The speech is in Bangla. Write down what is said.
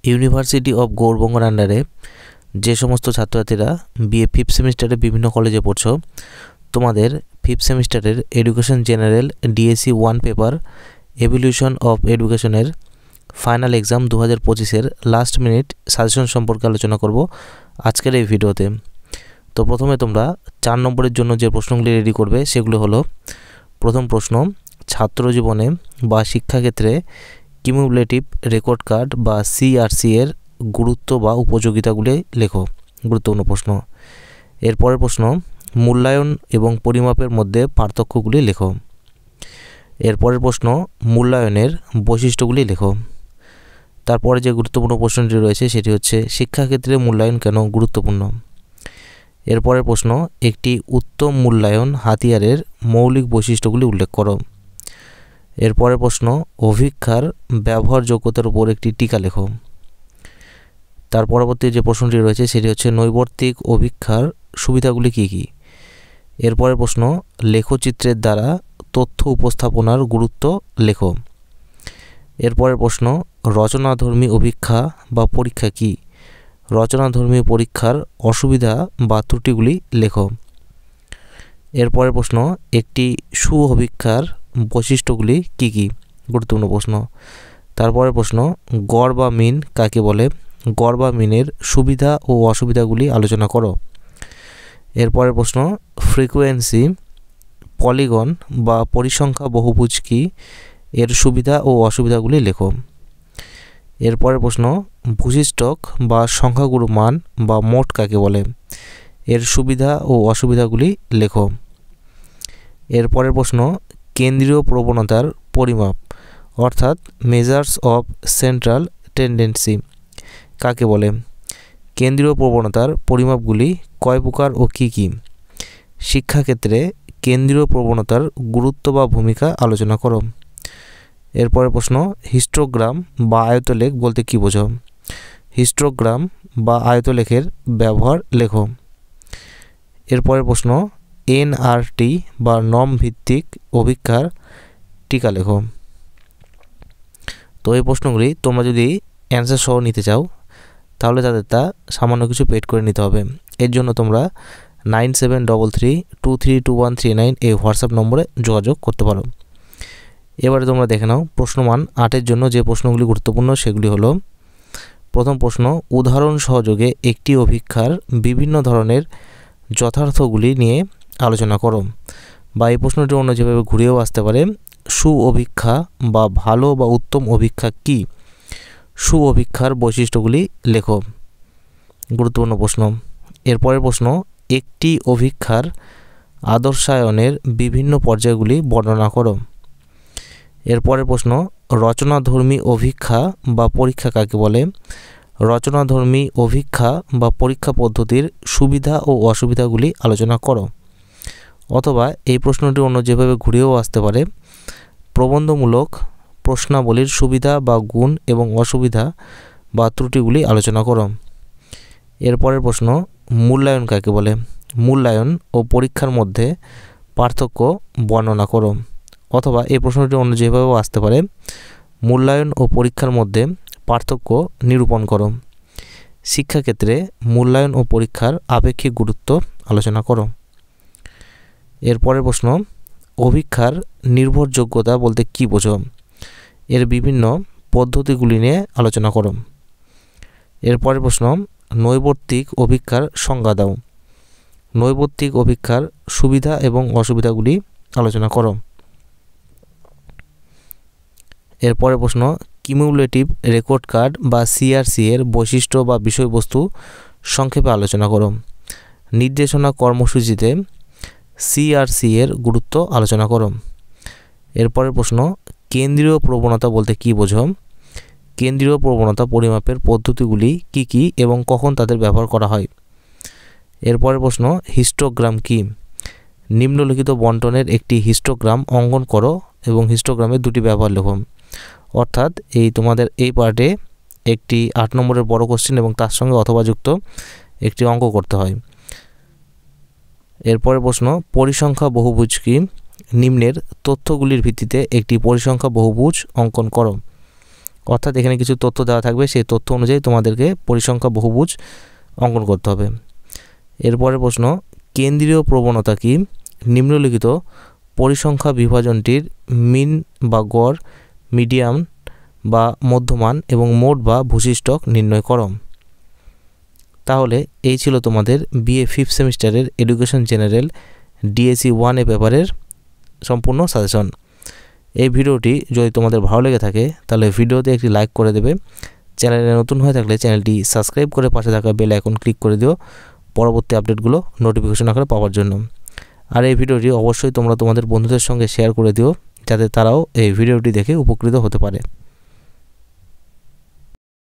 ইউনিভার্সিটি অফ গৌড়বঙ্গের আন্ডারে যে সমস্ত ছাত্রছাত্রীরা বিএ ফিফথ সেমিস্টারে বিভিন্ন কলেজে পড়ছো, তোমাদের ফিফথ সেমিস্টারের education general DSC 1 paper evolution of এডুকেশনের ফাইনাল এক্সাম 2025-এর লাস্ট মিনিট সাজেশন সম্পর্কে আলোচনা করব আজকের এই ভিডিওতে। তো প্রথমে তোমরা 4 নম্বরের জন্য যে প্রশ্নগুলি রেডি করবে সেগুলো হলো, প্রথম প্রশ্ন, ছাত্র জীবনে বা শিক্ষাক্ষেত্রে কিউমুলেটিভ রেকর্ড কার্ড বা সিআরসি এর গুরুত্ব বা উপযোগিতাগুলি লেখো। গুরুত্বপূর্ণ প্রশ্ন। এরপরের প্রশ্ন, মূল্যায়ন এবং পরিমাপের মধ্যে পার্থক্যগুলি লেখো। এরপরের প্রশ্ন, মূল্যায়নের বৈশিষ্ট্যগুলি লেখো। তারপরে যে গুরুত্বপূর্ণ প্রশ্নটি রয়েছে সেটি হচ্ছে, শিক্ষাক্ষেত্রে মূল্যায়ন কেন গুরুত্বপূর্ণ। এরপরের প্রশ্ন, একটি উত্তম মূল্যায়ন হাতিয়ারের মৌলিক বৈশিষ্ট্যগুলি উল্লেখ করো। এরপরের প্রশ্ন, অভিক্ষার ব্যবহারযোগ্যতার উপর একটি টিকা লেখো। তার পরবর্তী যে প্রশ্নটি রয়েছে সেটি হচ্ছে, নৈবর্তিক অভিক্ষার সুবিধাগুলি কী কী। এরপরের প্রশ্ন, লেখচিত্রের দ্বারা তথ্য উপস্থাপনার গুরুত্ব লেখো। এরপরের প্রশ্ন, রচনাধর্মী অভিক্ষা বা পরীক্ষা কী। রচনাধর্মী পরীক্ষার অসুবিধা বা ত্রুটিগুলি লেখো। এরপরের প্রশ্ন, একটি সুঅভিক্ষার বৈশিষ্ট্যগুলি কী কী। গুরুত্বপূর্ণ প্রশ্ন। তারপরের প্রশ্ন, গড় বা মিন কাকে বলে। গড় বা মিনের সুবিধা ও অসুবিধাগুলি আলোচনা করো। এরপরের প্রশ্ন, ফ্রিকোয়েন্সি পলিগন বা পরিসংখ্যা বহুভুজ কী, এর সুবিধা ও অসুবিধাগুলি লেখো। এরপরের প্রশ্ন, ভূশিষ্টক বা সংখ্যাগুরু মান বা মোট কাকে বলে, এর সুবিধা ও অসুবিধাগুলি লেখো। এরপরের প্রশ্ন, কেন্দ্রীয় প্রবণতার পরিমাপ অর্থাৎ মেজার্স অফ সেন্ট্রাল টেন্ডেন্সি কাকে বলে। কেন্দ্রীয় প্রবণতার পরিমাপগুলি কয় প্রকার ও কী কী। শিক্ষাক্ষেত্রে কেন্দ্রীয় প্রবণতার গুরুত্ব বা ভূমিকা আলোচনা করো। এরপরের প্রশ্ন, হিস্টোগ্রাম বা আয়তলেখ বলতে কী বোঝো। হিস্টোগ্রাম বা আয়তলেখের ব্যবহার লেখো। এরপরের প্রশ্ন, এনআরটি বা নর্ম ভিত্তিক অভিক্ষার টিকা লেখো। তো এই প্রশ্নগুলি তোমরা যদি অ্যান্সার সহ নিতে চাও তাহলে তাদের তা সামান্য কিছু পেড করে নিতে হবে। এর জন্য তোমরা 9733232139 এই হোয়াটসঅ্যাপ নম্বরে যোগাযোগ করতে পারো। এবারে তোমরা দেখে নাও প্রশ্নমান 8-এর জন্য যে প্রশ্নগুলি গুরুত্বপূর্ণ সেগুলি হলো, প্রথম প্রশ্ন, উদাহরণ সহযোগে একটি অভিক্ষার বিভিন্ন ধরনের যথার্থগুলি নিয়ে আলোচনা করো। বা এই প্রশ্নটি অন্য যেভাবে ঘুরেও আসতে পারে, সুঅভিক্ষা বা ভালো বা উত্তম অভিক্ষা কী। সুঅভিক্ষার বৈশিষ্ট্যগুলি লেখো। গুরুত্বপূর্ণ প্রশ্ন। এরপরের প্রশ্ন, একটি অভিক্ষার আদর্শায়নের বিভিন্ন পর্যায়গুলি বর্ণনা করো। এরপরের প্রশ্ন, রচনাধর্মী অভিক্ষা বা পরীক্ষা কাকে বলে। রচনাধর্মী অভিক্ষা বা পরীক্ষা পদ্ধতির সুবিধা ও অসুবিধাগুলি আলোচনা করো। অথবা এই প্রশ্নটি অন্য যেভাবে ঘুরেও আসতে পারে, প্রবন্ধমূলক প্রশ্নাবলীর সুবিধা বা গুণ এবং অসুবিধা বা ত্রুটিগুলি আলোচনা করো। এরপরের প্রশ্ন, মূল্যায়ন কাকে বলে। মূল্যায়ন ও পরীক্ষার মধ্যে পার্থক্য বর্ণনা করো। অথবা এই প্রশ্নটি অন্য যেভাবেও আসতে পারে, মূল্যায়ন ও পরীক্ষার মধ্যে পার্থক্য নিরূপণ করো। শিক্ষাক্ষেত্রে মূল্যায়ন ও পরীক্ষার আপেক্ষিক গুরুত্ব আলোচনা করো। এরপরের প্রশ্ন, অভিক্ষার নির্ভরযোগ্যতা বলতে কী বোঝো। এর বিভিন্ন পদ্ধতিগুলি নিয়ে আলোচনা করো। এরপরের প্রশ্ন, নৈবর্তিক অভিক্ষার সংজ্ঞা দাও। নৈবর্তিক অভিক্ষার সুবিধা এবং অসুবিধাগুলি আলোচনা করো। এরপরের প্রশ্ন, কিউমুলেটিভ রেকর্ড কার্ড বা সিআরসি এর বৈশিষ্ট্য বা বিষয়বস্তু সংক্ষেপে আলোচনা করো। নির্দেশনা কর্মসূচিতে সিআরসি এর গুরুত্ব আলোচনা করো। এরপরের প্রশ্ন, কেন্দ্রীয় প্রবণতা বলতে কী বোঝো। কেন্দ্রীয় প্রবণতা পরিমাপের পদ্ধতিগুলি কী কী এবং কখন তাদের ব্যবহার করা হয়। এরপরের প্রশ্ন, হিস্টোগ্রাম কী। নিম্নলিখিত বন্টনের একটি হিস্টোগ্রাম অঙ্কন করো এবং হিস্টোগ্রামের দুটি ব্যবহার লেখো। অর্থাৎ তোমাদের এই পার্টে একটি 8 নম্বরের বড় কোশ্চেন এবং তার সঙ্গে অথবা যুক্ত একটি অঙ্ক করতে হয়। এরপরের প্রশ্ন, পরিসংখ্যা বহুভুজ কী। নিম্নের তথ্যগুলির ভিত্তিতে একটি পরিসংখ্যা বহুভুজ অঙ্কন করো। অর্থাৎ এখানে কিছু তথ্য দেওয়া থাকবে, সেই তথ্য অনুযায়ী তোমাদেরকে পরিসংখ্যা বহুভুজ অঙ্কন করতে হবে। এরপরের প্রশ্ন, কেন্দ্রীয় প্রবণতা কি? নিম্নলিখিত পরিসংখ্যা বিভাজনটির মিন বা গড়, মিডিয়ান বা মধ্যমান এবং মোট বা ভূসি স্টক নির্ণয় করো। তাহলে এই ছিল তোমাদের বিএ ফিফথ সেমিস্টারের এডুকেশন জেনারেল ডিএসি 1 পেপারের সম্পূর্ণ সাজেশন। এই ভিডিওটি যদি তোমাদের ভালো লেগে থাকে তাহলে ভিডিওতে একটি লাইক করে দেবে। চ্যানেলে নতুন হয়ে থাকলে চ্যানেলটি সাবস্ক্রাইব করে পাশে থাকা বেল আইকন ক্লিক করে দিও পরবর্তী আপডেটগুলো নোটিফিকেশন আকারে পাওয়ার জন্য। আর এই ভিডিওটি অবশ্যই তোমরা তোমাদের বন্ধুদের সঙ্গে শেয়ার করে দিও যাতে তারাও এই ভিডিওটি দেখে উপকৃত হতে পারে।